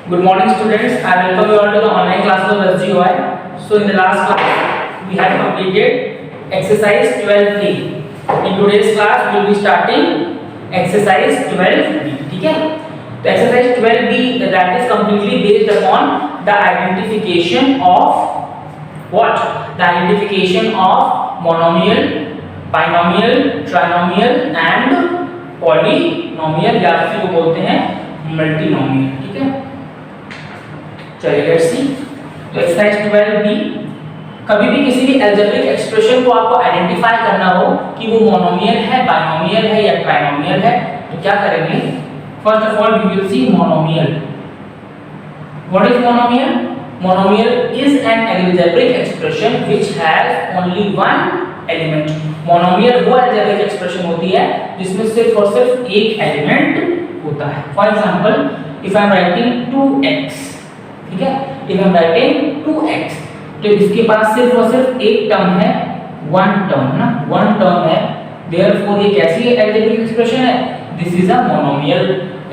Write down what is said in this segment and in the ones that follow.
Good morning students, I welcome you all to the online classes of SGOI. So in the last class we have completed exercise 12A. In today's class we will be starting exercise 12B. ठीक है? तो exercise 12B that is completely based upon the identification of what? The identification of monomial, binomial, trinomial and polynomial या फिर वो बोलते हैं multinomial. ठीक है? चलिए लेट्स सी. तो एक्सरसाइज 12B, कभी भी किसी भी अलजेब्रिक एक्सप्रेशन को आपको आइडेंटिफाई करना हो कि वो मोनोमियल है, बाइनोमियल है या ट्राइनोमियल है, तो क्या करेंगे? First of all we will see monomial. What is monomial? Monomial is an algebraic expression which has only one element. Monomial वो अलजेब्रिक एक्सप्रेशन होती है जिसमें सिर्फ और सिर्फ एक एलिमेंट होता है. For example, if I am writing 2x, ठीक है, if I am writing 2x, तो इसके पास सिर्फ और सिर्फ एक टर्म है, वन टर्म ना, वन टर्म है. देयरफॉर ये कैसी अलजेब्रिक एक्सप्रेशन है? This is a monomial.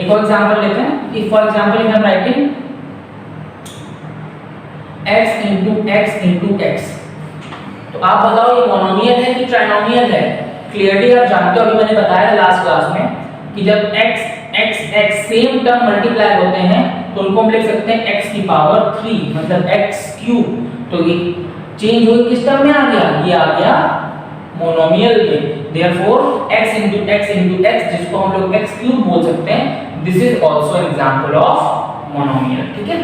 एक और एग्जांपल लेते हैं. If for example if I am writing x x, तो आप बताओ ये मोनोमियल है कि ट्राइनोमियल है? क्लियरली आप जानते हो, अभी मैंने बताया लास्ट क्लास में कि जब x सेम टर्म मल्टीप्लाई होते हैं तो उनको हम लिख सकते हैं x की पावर 3, मतलब x3. तो ये चेंज हो किस टर्म में आ गया? ये आ गया मोनोमियल में. देयरफॉर x into x जिसको हम लोग x³ बोल सकते हैं, this is also example of monomial. ठीक है?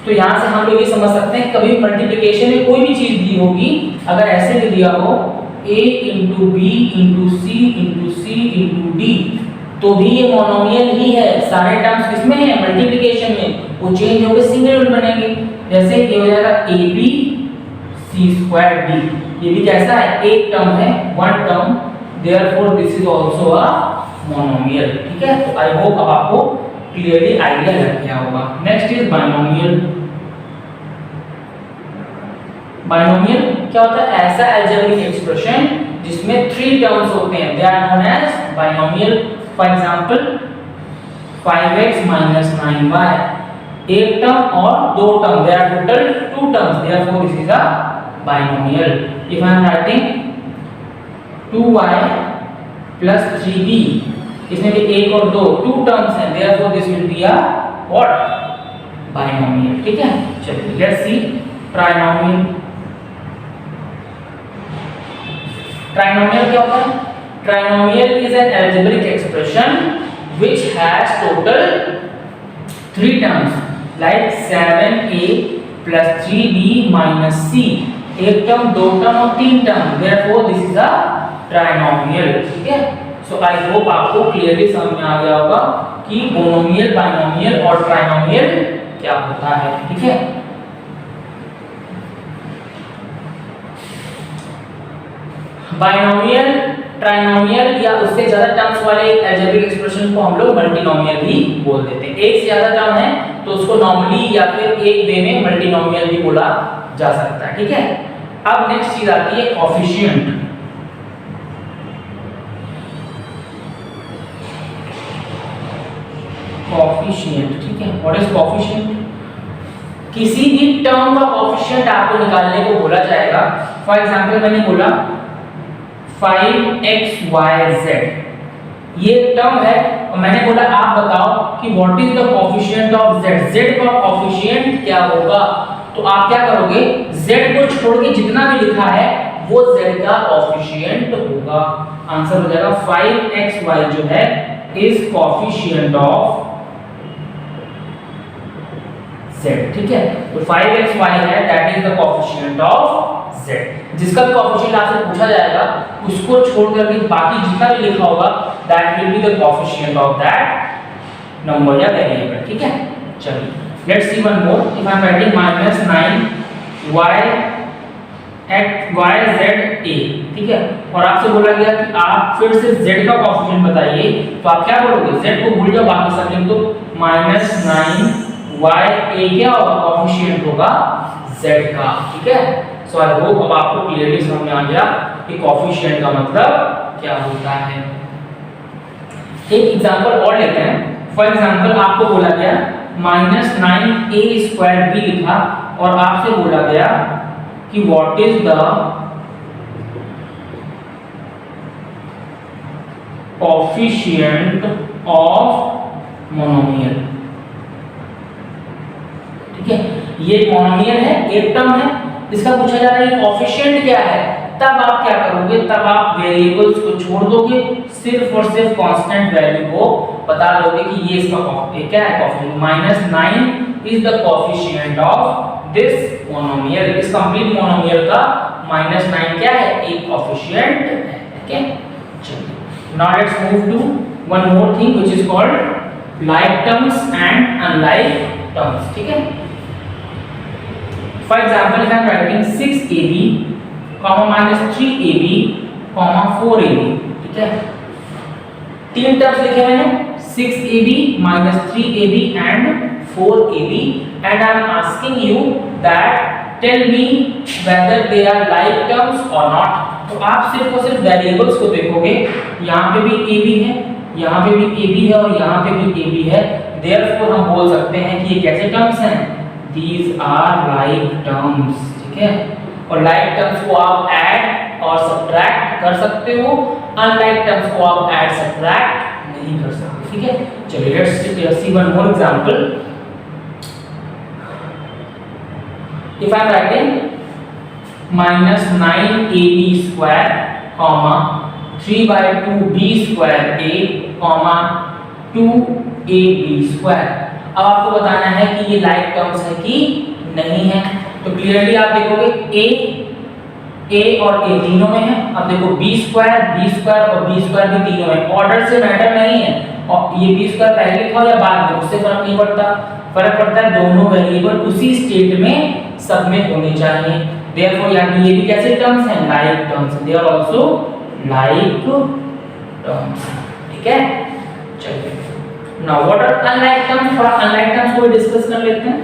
तो यहां से हम लोग ये समझ सकते हैं कभी मल्टीप्लिकेशन में कोई भी चीज दी होगी, अगर ऐसे भी दिया हो a into b into c into c into d, तो भी ये मोनोमियल ही है. सारे टर्म्स किसमें हैं? मल्टीप्लिकेशन में. वो चेंज होकर सिंगल रूट बनेंगे. जैसे ये हो जाएगा ab c²d. ये भी कैसा है? एक टर्म है, one term. Therefore this is also a monomial. ठीक है? तो आई होप अब आपको क्लियरली आइडिया लग गया होगा. Next is binomial. बाइनोमियल क्या होता है? ऐसा अलजेब्रिक एक्सप्रेशन जिसमें 3 टर्म्स होते हैं. They are known as binomial. For example 5x - 9y, एक टर्म और दो term, they are total 2 terms. Therefore this is a binomial. If I am writing 2y + 3b, इसमें भी एक और दो 2 टर्म्स हैं. Therefore this will be a what? Binomial. ठीक है? चलिए लेट्स सी ट्राइनोमियल. ट्राइनोमियल क्या होता है? Trinomial is an algebraic expression which has total 3 terms, like 7a + 3b - c. एक टर्म, दो टर्म और 3 term. Therefore this is a trinomial. ठीक है? So I hope आपको क्लियरली समझ में आ गया होगा कि मोनोमियल, बाइनोमियल और ट्राइनोमियल क्या होता है. ठीक है? बाइनोमियल, ट्राइनोमियल या उससे ज्यादा टर्म्स वाले अलजेब्रिक एक्सप्रेशन को हम लोग मल्टीनोमियल भी बोल देते हैं. एक से ज्यादा टर्म है तो उसको नॉर्मली या फिर एक वे में मल्टीनोमियल भी बोला जा सकता है. ठीक है? अब नेक्स्ट चीज आती है कोएफिशिएंट. कोएफिशिएंट. ठीक है? What is coefficient? किसी भी टर्म का कोएफिशिएंट आपको निकालने को बोला जाएगा. फॉर एग्जांपल मैंने बोला 5xyz, ये टर्म है और मैंने बोला आप बताओ कि what is the coefficient of z. z का कोएफिशिएंट क्या होगा? तो आप क्या करोगे? z को छोड़ के जितना भी लिखा है वो z का कोएफिशिएंट होगा. आंसर हो जाएगा 5xy जो है इज कोएफिशिएंट ऑफ z. ठीक है? तो 5xy है, that is the coefficient of z. जिसका भी कोएफिशिएंट आपसे पूछा जाएगा उसको छोड़ करके बाकी जितना भी लिखा होगा that will be the coefficient of that number या वेरिएबल. ठीक है? चलिए let's see one more. If I am writing -9yza, ठीक है, और आपसे बोला गया कि आप फिर से z का कोएफिशिएंट बताइए, तो आप क्या बोलोगे? z को भूल जाओ, बाकी सब लिख दो. -9ya क्या होगा? कोएफिशिएंट होगा z का. ठीक है? सो आई होप अब आपको क्लियरली समझ में आ गया कि कोएफिशिएंट का मतलब क्या होता है. एक एग्जांपल और लेते हैं. फॉर एग्जांपल आपको बोला गया -9a² भी लिखा और आपसे बोला गया कि what is the coefficient of monomial. ठीक है, ये मोनोमियल है, एक टर्म है, इसका पूछा जा रहा है कोएफिशिएंट क्या है। तब आप क्या करोगे, तब आप वेरिएबल्स को छोड़ दोगे, सिर्फ और सिर्फ कांस्टेंट वैल्यू को बता दोगे कि ये इसका क्या है coefficient. -9 is the coefficient of this monomial. इस कंप्लीट मोनोमियल का -9 क्या है, एक कोएफिशिएंट है। ठीक है, चलिए now let's move to one more thing which is called like terms and unlike terms. ठीक है, for example if I am writing 6ab, -3ab, 4ab। ठीक है, तीन टर्म्स लिखे मैंने 6ab, -3ab and 4ab, and I am asking you that tell me whether they are like terms or not। तो आप सिर्फ और सिर्फ वेरिएबल्स को देखोगे, यहाँ पे भी ab है, यहाँ पे भी ab है और यहाँ पे भी ab है, therefore हम बोल सकते हैं कि ये कैसे टर्म्स हैं, these are like terms। ठीक है, और लाइक टर्म्स को आप ऐड और सब्ट्रैक्ट कर सकते हो, अनलाइक टर्म्स को आप ऐड सब्ट्रैक्ट नहीं कर सकते। ठीक है, चलिए let's see one more example. If I am writing -9ab², 3/2b²a, 2ab²। अब आपको बताना है कि ये लाइक टर्म्स है कि नहीं है। तो क्लियरली आप देखोगे a और a तीनों में है। अब देखो b² और b² भी तीनों में। ऑर्डर से मैटर नहीं है, और ये b² पहले लिखा हो या बाद में, उससे फर्क नहीं पड़ता। फर्क पड़ता है दोनों वेरिएबल उसी स्टेट में सब में होने चाहिए। देयरफॉर यानी ये भी कैसे टर्म्स हैं, like terms. They are also like terms. ठीक है, चलिए now what are unlike terms. थोड़ा अनलाइक टर्म्स को डिस्कस कर लेते हैं।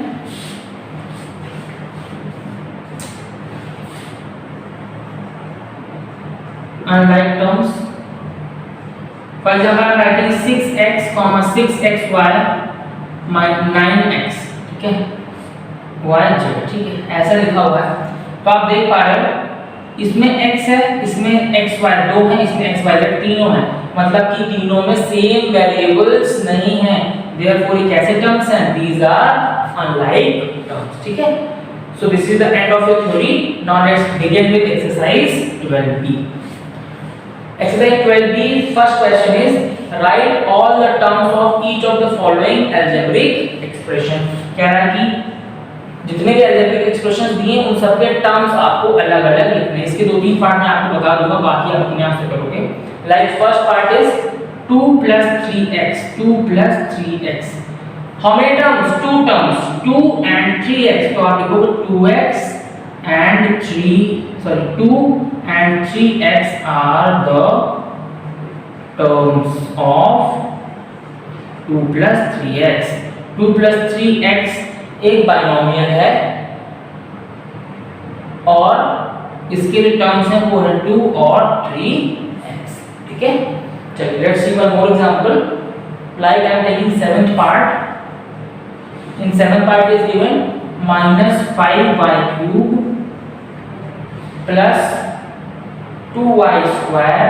unlike terms, for example I am writing 6x, 6xy, 9x। ठीक है, yz। ठीक है, ऐसा लिखा हुआ है। तो आप देख पा रहे हो इसमें x है, इसमें xy दो है, इसमें xyz तीनों है, मतलब कि तीनों में सेम वेरिएबल्स नहीं है। देयरफॉर ये कैसे टर्म्स हैं, these are unlike terms। ठीक है, so this is the end of your theory। now let's begin with exercise 12b। Exercise 12b, first question is write all the terms of each of the following algebraic expression। कह रहा है कि जितने भी algebraic expressions दिए उन सबके terms आपको अलग-अलग लिखने हैं। इसके दो तीन पार्ट मैं आपको बता दूंगा, बाकी आप अपने आप से करोगे। Like first part is 2 + 3x, 2 + 3x। How many terms? Two terms, 2 and 3x। तो आप लिखोगे 2x and 2 and 3x are the terms of 2 + 3x। 2 + 3x एक बाइनोमियल है और इसके लिए टर्म्स हैं वो है 2 और 3x। ठीक है, चलिए let's see one more example. Like I am taking 7th part। in 7th part is given -5y³ plus 2y²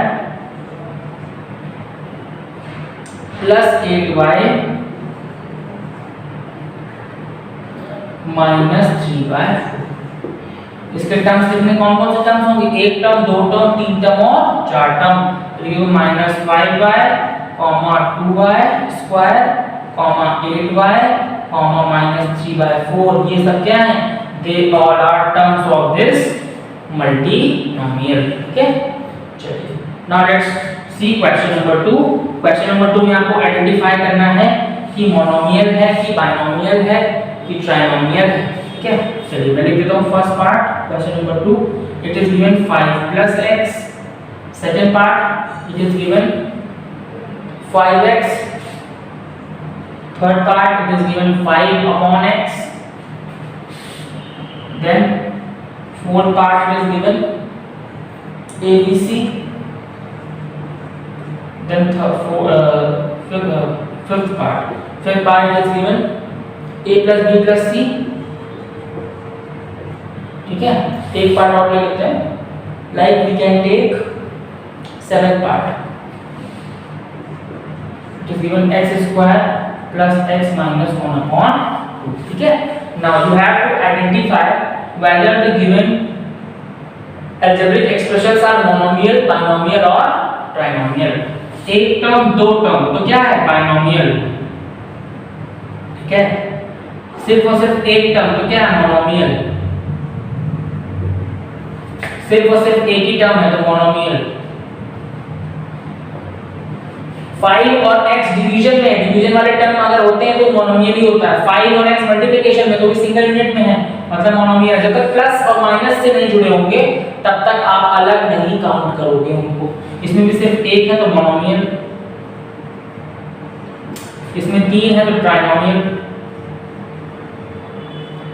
plus 8y minus 3y। इसके टर्म्स कितने, कौन कौन से टर्म्स होंगे, एक टर्म, दो टर्म, तीन टर्म और चार term. -5y, 2y², 8y, -3y4। ये सब क्या हैं, they all are terms of this multinomial. ठीक है, चलिए now let's see question number 2। Question number 2 में आपको आइडेंटिफाई करना है कि मोनोमियल है कि बाइनोमियल है कि ट्राइनोमियल है। ठीक है, चलिए मैं लिख देता हूँ first part question number 2। It is given 5 + x। Second part it is given 5x। Third part it is given 5/x। Then fourth part is given ABC। then fifth part is given a plus B plus C. ठीक है, एक part और ले लेते हैं, like we can take 7th part, it is given x square plus x minus 1 upon 2। ठीक है, now you have to identify whether the given algebraic expressions are monomial, binomial और trinomial। एक टर्म दो term तो क्या है binomial. ठीक है, सिर्फ और सिर्फ एक टर्म तो क्या है मोनोमियल। सिर्फ और सिर्फ एक ही टर्म है तो मोनोमियल। 5 और x डिवीजन में, डिवीजन वाले टर्म अगर होते हैं तो मोनोमियल ही होता है। 5 और x मल्टीप्लिकेशन में तो भी सिंगल यूनिट में है, मतलब मोनोमियल। जब तक प्लस और माइनस से नहीं जुड़े होंगे तब तक आप अलग नहीं काउंट करोगे उनको। इसमें भी सिर्फ एक है तो मोनोमियल, इसमें 3 है तो ट्राइनोमियल,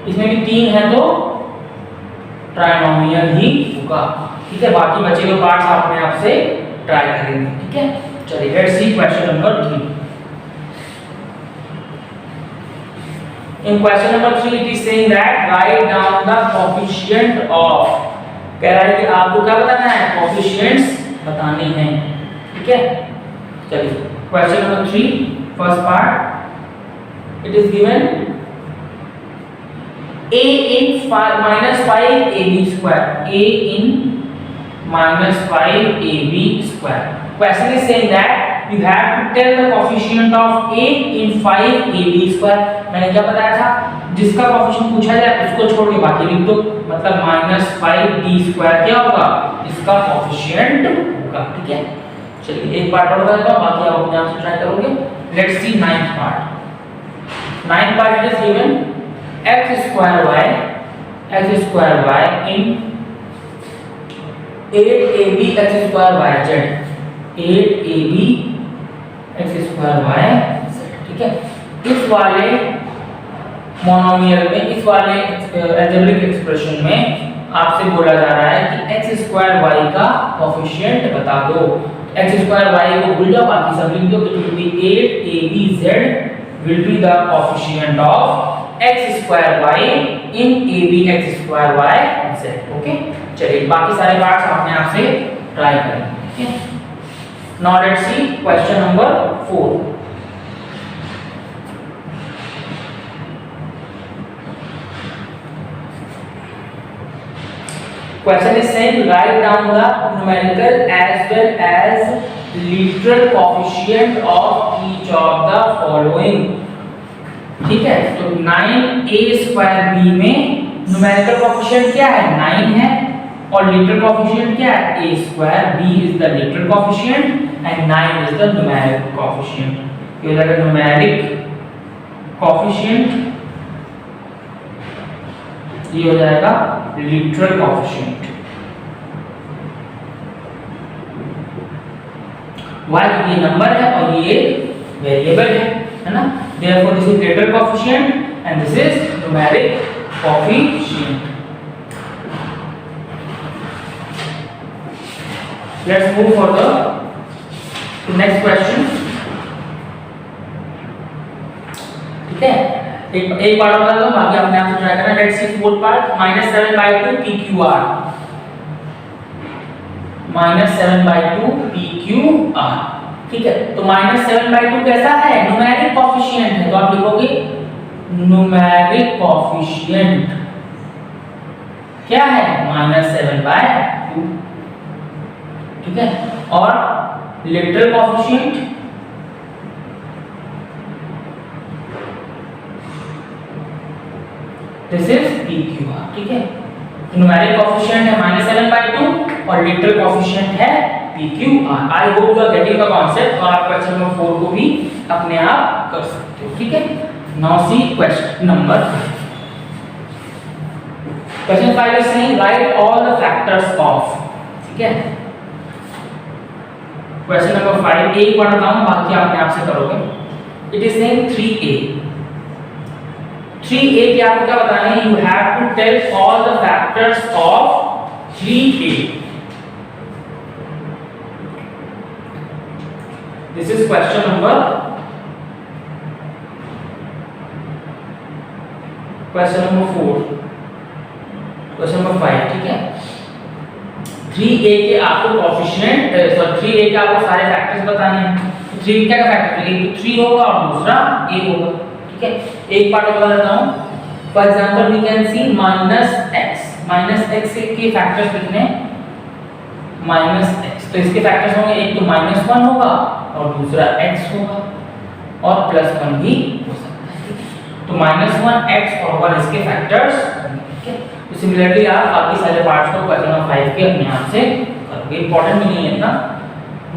इसमें भी 3 है तो ट्राइनोमियल ही होगा। ठीक है, बाकी बचे हुए पार्ट्स अपने आप से ट्राई करेंगे। ठीक है, चलिए let's see question number 3। In question number 3 it is saying that write down the coefficient of, कह रहा है कि आपको क्या बताना है, कोएफिशिएंट्स बताने हैं। ठीक है, चलिए question number 3 first part, it is given a in minus 5ab square, a in minus 5ab square। Question is saying that you have to tell the coefficient of a in 5ab square। मैंने क्या बताया था, जिसका coefficient पूछा जाए उसको छोड़ के बाकी लिख दो, मतलब -5d स्क्वायर क्या होगा, इसका कोएफिशिएंट होगा। ठीक है, चलिए एक पार्ट और बताता हूं, बाकी आप अपने आप से ट्राई करोगे। Let's see 9th part. 9th part is given x square y in 8ab x square yz, 8ab x square yz। ठीक है, इस वाले मोनोमियल में, इस वाले अलजेब्रिक एक्सप्रेशन में आपसे बोला जा रहा है कि x स्क्वायर y का कोएफिशिएंट बता दो। x स्क्वायर y को भूल जाओ, बाकी सब लिख दो। It will be 8abz will be the coefficient of x square y in ab x square y z। Okay, चलिए बाकी सारे पार्ट्स अपने आप से ट्राई करें। ठीक है, now let's see question number 4। Question is saying write down the numerical as well as literal coefficient of each of the following। ठीक है, तो 9a स्क्वायर b में न्यूमेरिकल कोएफिशिएंट क्या है, 9 है, और लिटरल कोएफिशिएंट क्या है, a square. b is the literal coefficient and 9 is the numeric coefficient. ये हो जाएगा न्यूमेरिक कोएफिशिएंट, ये हो जाएगा लिटरल कोएफिशिएंट। y ये नंबर है और ये वेरिएबल है ना। Therefore this is literal coefficient and this is numeric coefficient। Let's move further to next question। ठीक है, एक पार्ट बता दो, बाकी अपने आप से ट्राई करना। Let's C fourth part, -7/2 pqr, -7/2 pqr। ठीक है, तो -7/2 कैसा है, न्यूमेरिक कोएफिशिएंट है, तो आप लिखोगे न्यूमेरिक कोएफिशिएंट क्या है, -7/2। ठीक है, और literal coefficient this is pqr। ठीक है, न्यूमेरिक कोएफिशिएंट है -7/2 और लिटरल कोएफिशिएंट है pqr। I hope you are getting the concept, और आप क्वेश्चन नंबर 4 को भी अपने आप कर सकते हो। ठीक है, now see question number 5। Question 5 is saying right all the factors of. ठीक है, क्वेश्चन नंबर 5 एक पढ़ता हूं, बाकी अपने आप से करोगे। It is saying 3a। 3a के आपको क्या बताना है, you have to tell all the factors of 3a। This is question number question number 4, question number 5, ठीक है। 3a के आपको कोएफिशिएंट 3a के आपको सारे फैक्टर्स बताने हैं। 3 क्या का फैक्टर, एक तो 3 होगा और दूसरा a होगा, ठीक है। एक पार्ट बता देता हूं। For example we can see -x के फैक्टर्स कितने, -x, तो इसके फैक्टर्स होंगे, एक तो -1 होगा और दूसरा x होगा और +1 भी हो सकता है, ठीक है। तो -1 x और 1 इसके फैक्टर्स, ठीक है। तो सिमिलरली आप बाकी सारे पार्ट्स को क्वेश्चन नंबर 5 के अपने आप से करोगे, इंपॉर्टेंट भी नहीं है इतना।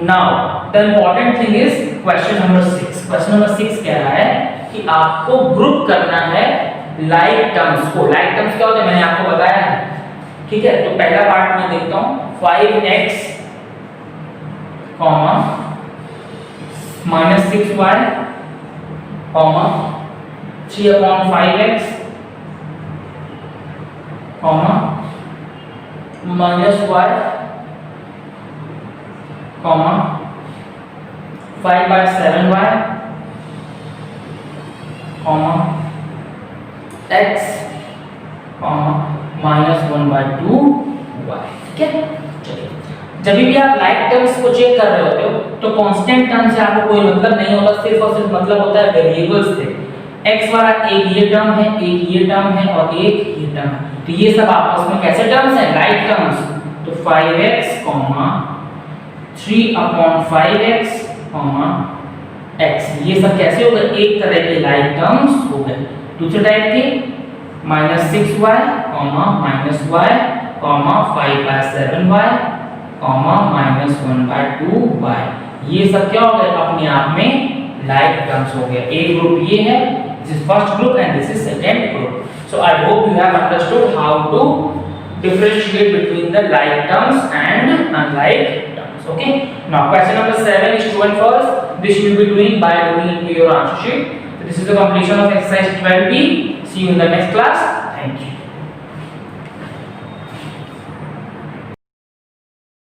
Now the important thing is question number 6। Question number 6 कह रहा है कि आपको ग्रुप करना है लाइक टर्म्स को। लाइक टर्म्स क्या होते हैं मैंने आपको बताया है, ठीक है। तो पहला पार्ट मैं देखता हूं, 5x, -6y, 3/5x, -y, 5/7y, x, -1/2y, ठीक है। जब भी आप लाइक टर्म्स को चेक कर रहे होते हो तो कांस्टेंट टर्म से आपको कोई मतलब नहीं होता, सिर्फ और सिर्फ मतलब होता है वेरिएबल्स से। x वाला एक ये टर्म है, एक ये टर्म है और एक ये टर्म है, तो ये सब आपस में कैसे टर्म्स हैं, लाइक टर्म्स। तो 5x, 3/5x, x, ये सब कैसे हो गए, एक तरह के लाइक टर्म्स हो गए। दूसरे टाइप के -6y, -y, 5/7y, -1/2y, ये सब क्या हो गए, अपने आप में लाइक टर्म्स हो गए। एक ग्रुप ये है, this is first group and this is second group. So I hope you have understood how to differentiate between the like terms and unlike terms. Okay, now question number 7 is true and false. This you will be doing by looking into your answer sheet. So this is the completion of exercise 12b. See you in the next class. Thank you.